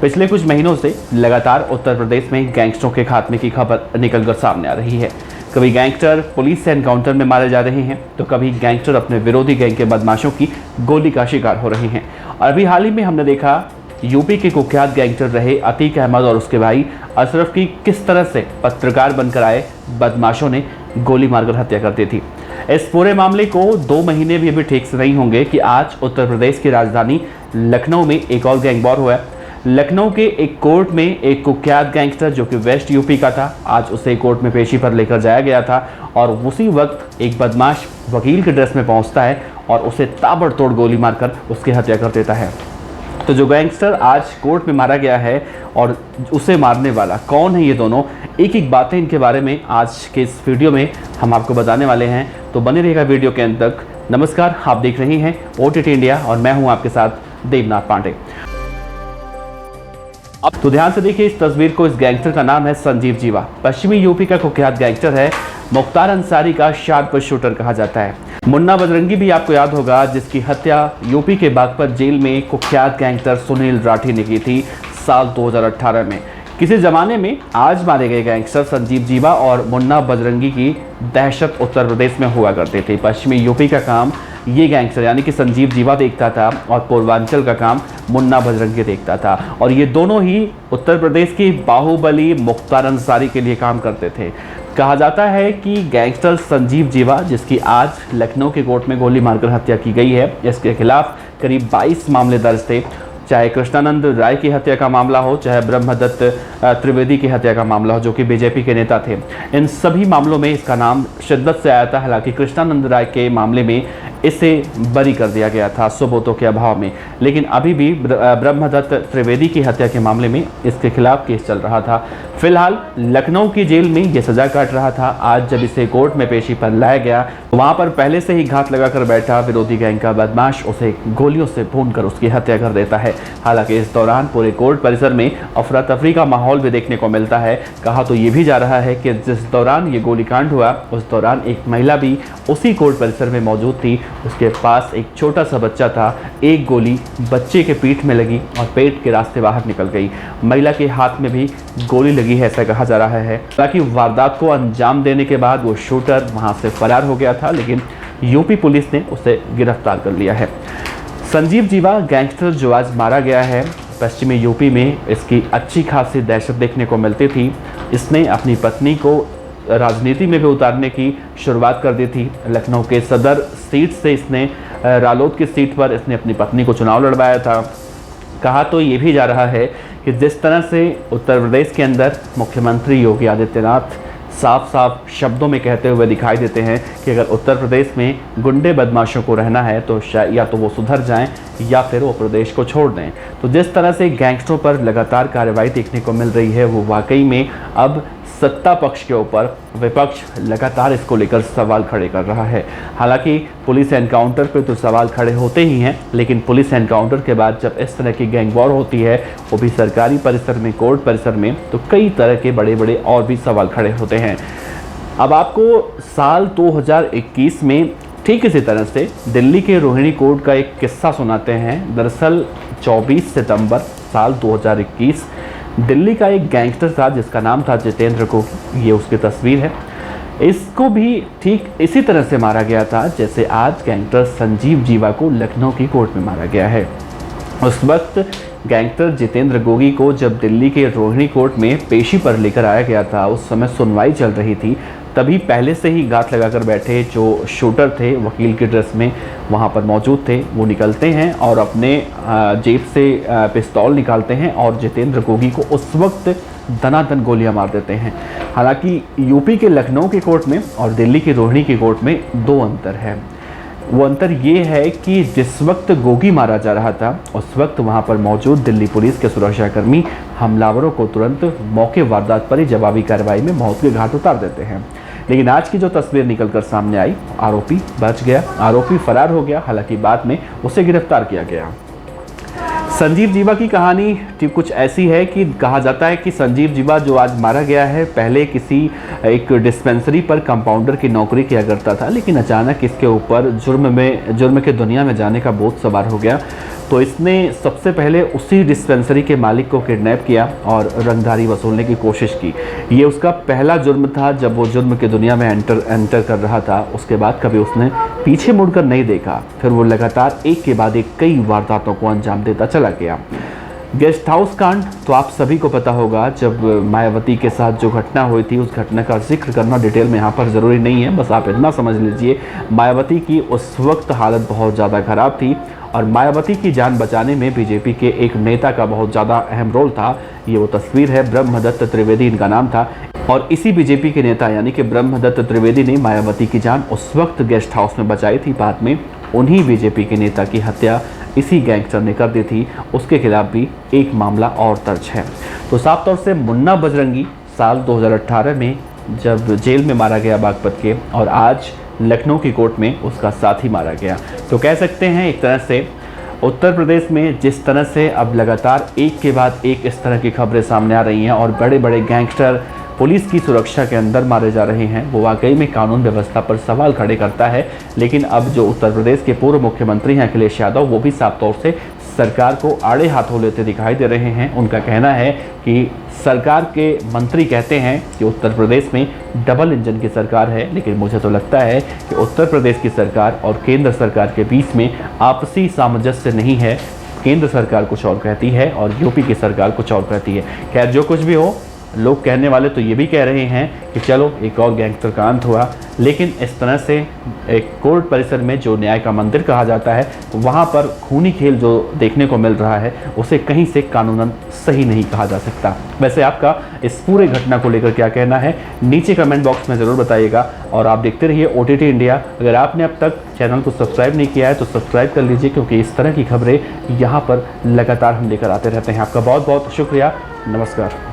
पिछले कुछ महीनों से लगातार उत्तर प्रदेश में गैंगस्टरों के खात्मे की खबर निकलकर सामने आ रही है। कभी गैंगस्टर पुलिस से एनकाउंटर में मारे जा रहे हैं तो कभी गैंगस्टर अपने विरोधी गैंग के बदमाशों की गोली का शिकार हो रहे हैं। और अभी हाल ही में हमने देखा यूपी के कुख्यात गैंगस्टर रहे अतीक अहमद और उसके भाई अशरफ की किस तरह से पत्रकार बनकर आए बदमाशों ने गोली मारकर हत्या कर दी थी। इस पूरे मामले को 2 महीने भी अभी ठीक से नहीं होंगे कि आज उत्तर प्रदेश की राजधानी लखनऊ में एक और गैंग वॉर हुआ है। लखनऊ के एक कोर्ट में एक कुख्यात गैंगस्टर जो कि वेस्ट यूपी का था, आज उसे कोर्ट में पेशी पर लेकर जाया गया था और उसी वक्त एक बदमाश वकील के ड्रेस में पहुंचता है और उसे ताबड़तोड़ गोली मारकर उसकी हत्या कर देता है। तो जो गैंगस्टर आज कोर्ट में मारा गया है और उसे मारने वाला कौन है, ये दोनों एक एक बातें इनके बारे में आज के इस वीडियो में हम आपको बताने वाले हैं। तो बने रहिएगा वीडियो के अंत तक। नमस्कार, आप देख रहे हैं OTT इंडिया और मैं हूं आपके साथ देवनाथ पांडे। अब तो ध्यान से देखिए इस तस्वीर को। इस गैंगस्टर का नाम है संजीव जीवा। पश्चिमी यूपी का कुख्यात गैंगस्टर है। मुख्तार अंसारी का शार्प शूटर कहा जाता है। मुन्ना बजरंगी भी आपको याद होगा, जिसकी हत्या यूपी के बागपत जेल में कुख्यात गैंगस्टर सुनील राठी ने की थी साल 2018 में। किसी जमाने में आज मारे गए गैंगस्टर संजीव जीवा और मुन्ना बजरंगी की दहशत उत्तर प्रदेश में हुआ करते थे। पश्चिमी यूपी का काम ये गैंगस्टर यानी कि संजीव जीवा देखता था और पूर्वांचल का काम मुन्ना बजरंगी देखता था। और ये दोनों ही उत्तर प्रदेश की बाहुबली मुख्तार अंसारी के लिए काम करते थे। कहा जाता है कि गैंगस्टर संजीव जीवा, जिसकी आज लखनऊ के कोर्ट में गोली मारकर हत्या की गई है, इसके खिलाफ करीब 22 मामले दर्ज थे। चाहे कृष्णानंद राय की हत्या का मामला हो, चाहे ब्रह्मदत्त त्रिवेदी की हत्या का मामला हो, जो कि बीजेपी के नेता थे, इन सभी मामलों में इसका नाम शिद्दत से आया था। हालांकि कृष्णानंद राय के मामले में इसे बरी कर दिया गया था सबूतों के अभाव में, लेकिन अभी भी ब्रह्मदत्त त्रिवेदी की हत्या के मामले में इसके खिलाफ केस चल रहा था। फिलहाल लखनऊ की जेल में ये सजा काट रहा था। आज जब इसे कोर्ट में पेशी पर लाया गया, वहां पर पहले से ही घात लगाकर बैठा विरोधी गैंग का बदमाश उसे गोलियों से भूनकर उसकी हत्या कर देता है। हालांकि इस दौरान पूरे कोर्ट परिसर में अफरा तफरी का माहौल भी देखने को मिलता है। कहा तो ये भी जा रहा है कि जिस दौरान ये गोलीकांड हुआ उस दौरान एक महिला भी उसी कोर्ट परिसर में मौजूद थी। उसके पास एक छोटा सा बच्चा था। एक गोली बच्चे के पीठ में लगी और पेट के रास्ते बाहर निकल गई। महिला के हाथ में भी गोली लगी है, ऐसा कहा जा रहा है। हालांकि वारदात को अंजाम देने के बाद वो शूटर वहां से फरार हो गया था, लेकिन यूपी पुलिस ने उसे गिरफ्तार कर लिया है। संजीव जीवा गैंगस्टर जो आज मारा गया है, पश्चिमी यूपी में इसकी अच्छी खासी दहशत देखने को मिलती थी। इसने अपनी पत्नी को राजनीति में भी उतारने की शुरुआत कर दी थी। लखनऊ के सदर सीट से इसने रालोद की सीट पर इसने अपनी पत्नी को चुनाव लड़वाया था। कहा तो ये भी जा रहा है कि जिस तरह से उत्तर प्रदेश के अंदर मुख्यमंत्री योगी आदित्यनाथ साफ साफ शब्दों में कहते हुए दिखाई देते हैं कि अगर उत्तर प्रदेश में गुंडे बदमाशों को रहना है तो या तो वो सुधर जाएं या फिर वो प्रदेश को छोड़ दें। तो जिस तरह से गैंगस्टरों पर लगातार कार्रवाई देखने को मिल रही है, वो वाकई में अब सत्ता पक्ष के ऊपर विपक्ष लगातार इसको लेकर सवाल खड़े कर रहा है। हालांकि पुलिस एनकाउंटर पे तो सवाल खड़े होते ही हैं, लेकिन पुलिस एनकाउंटर के बाद जब इस तरह की गैंग वॉर होती है, वो भी सरकारी परिसर में, कोर्ट परिसर में, तो कई तरह के बड़े बड़े और भी सवाल खड़े होते हैं। अब आपको साल 2021 में ठीक इसी तरह से दिल्ली के रोहिणी कोर्ट का एक किस्सा सुनाते हैं। दरअसल 24 सितंबर साल 2021 दिल्ली का एक गैंगस्टर था जिसका नाम था जितेंद्र गोगी। ये उसकी तस्वीर है। इसको भी ठीक इसी तरह से मारा गया था जैसे आज गैंगस्टर संजीव जीवा को लखनऊ की कोर्ट में मारा गया है। उस वक्त गैंगस्टर जितेंद्र गोगी को जब दिल्ली के रोहिणी कोर्ट में पेशी पर लेकर आया गया था, उस समय सुनवाई चल रही थी। तभी पहले से ही घात लगाकर बैठे जो शूटर थे वकील के ड्रेस में वहाँ पर मौजूद थे, वो निकलते हैं और अपने जेब से पिस्तौल निकालते हैं और जितेंद्र गोगी को उस वक्त दनादन गोलियां मार देते हैं। हालांकि यूपी के लखनऊ के कोर्ट में और दिल्ली के रोहिणी के कोर्ट में 2 अंतर है। वो अंतर ये है कि जिस वक्त गोगी मारा जा रहा था उस वक्त वहाँ पर मौजूद दिल्ली पुलिस के सुरक्षाकर्मी हमलावरों को तुरंत मौके वारदात पर ही जवाबी कार्रवाई में मौत के घाट उतार देते हैं। लेकिन आज की जो तस्वीर निकलकर सामने आई, आरोपी बच गया, आरोपी फरार हो गया। हालांकि बाद में उसे गिरफ्तार किया गया। संजीव जीवा की कहानी कुछ ऐसी है कि कहा जाता है कि संजीव जीवा जो आज मारा गया है, पहले किसी एक डिस्पेंसरी पर कंपाउंडर की नौकरी किया करता था, लेकिन अचानक इसके ऊपर जुर्म की दुनिया में जाने का बोझ सवार हो गया। तो इसने सबसे पहले उसी डिस्पेंसरी के मालिक को किडनैप किया और रंगदारी वसूलने की कोशिश की। ये उसका पहला जुर्म था जब वो जुर्म की दुनिया में एंटर कर रहा था। उसके बाद कभी उसने पीछे मुड़कर नहीं देखा। फिर वो लगातार एक के बाद एक कई वारदातों को अंजाम देता चला गया। गेस्ट हाउस कांड तो आप सभी को पता होगा, जब मायावती के साथ जो घटना हुई थी उस घटना का जिक्र करना डिटेल में यहाँ पर ज़रूरी नहीं है, बस आप इतना समझ लीजिए मायावती की उस वक्त हालत बहुत ज़्यादा ख़राब थी और मायावती की जान बचाने में बीजेपी के एक नेता का बहुत ज़्यादा अहम रोल था। ये वो तस्वीर है, ब्रह्मदत्त त्रिवेदी इनका नाम था और इसी बीजेपी के नेता यानी कि ब्रह्मदत्त त्रिवेदी ने मायावती की जान उस वक्त गेस्ट हाउस में बचाई थी। बाद में उन्हीं बीजेपी के नेता की हत्या इसी गैंगस्टर ने कर दी थी। उसके खिलाफ भी एक मामला और दर्ज है। तो साफ तौर से मुन्ना बजरंगी साल 2018 में जब जेल में मारा गया बागपत के, और आज लखनऊ की कोर्ट में उसका साथी मारा गया। तो कह सकते हैं एक तरह से उत्तर प्रदेश में जिस तरह से अब लगातार एक के बाद एक इस तरह की खबरें सामने आ रही हैं और बड़े बड़े गैंगस्टर पुलिस की सुरक्षा के अंदर मारे जा रहे हैं, वो वाकई में कानून व्यवस्था पर सवाल खड़े करता है। लेकिन अब जो उत्तर प्रदेश के पूर्व मुख्यमंत्री हैं अखिलेश यादव, वो भी साफ तौर से सरकार को आड़े हाथों लेते दिखाई दे रहे हैं। उनका कहना है कि सरकार के मंत्री कहते हैं कि उत्तर प्रदेश में डबल इंजन की सरकार है, लेकिन मुझे तो लगता है कि उत्तर प्रदेश की सरकार और केंद्र सरकार के बीच में आपसी सामंजस्य नहीं है। केंद्र सरकार कुछ और कहती है और यूपी की सरकार कुछ और कहती है। खैर, जो कुछ भी हो, लोग कहने वाले तो ये भी कह रहे हैं कि चलो एक और गैंगस्टर का अंत हुआ, लेकिन इस तरह से एक कोर्ट परिसर में जो न्याय का मंदिर कहा जाता है, वहाँ पर खूनी खेल जो देखने को मिल रहा है उसे कहीं से कानूनन सही नहीं कहा जा सकता। वैसे आपका इस पूरे घटना को लेकर क्या कहना है, नीचे कमेंट बॉक्स में ज़रूर बताइएगा। और आप देखते रहिए OTT इंडिया। अगर आपने अब तक चैनल को सब्सक्राइब नहीं किया है तो सब्सक्राइब कर लीजिए, क्योंकि इस तरह की खबरें यहाँ पर लगातार हम लेकर आते रहते हैं। आपका बहुत बहुत शुक्रिया। नमस्कार।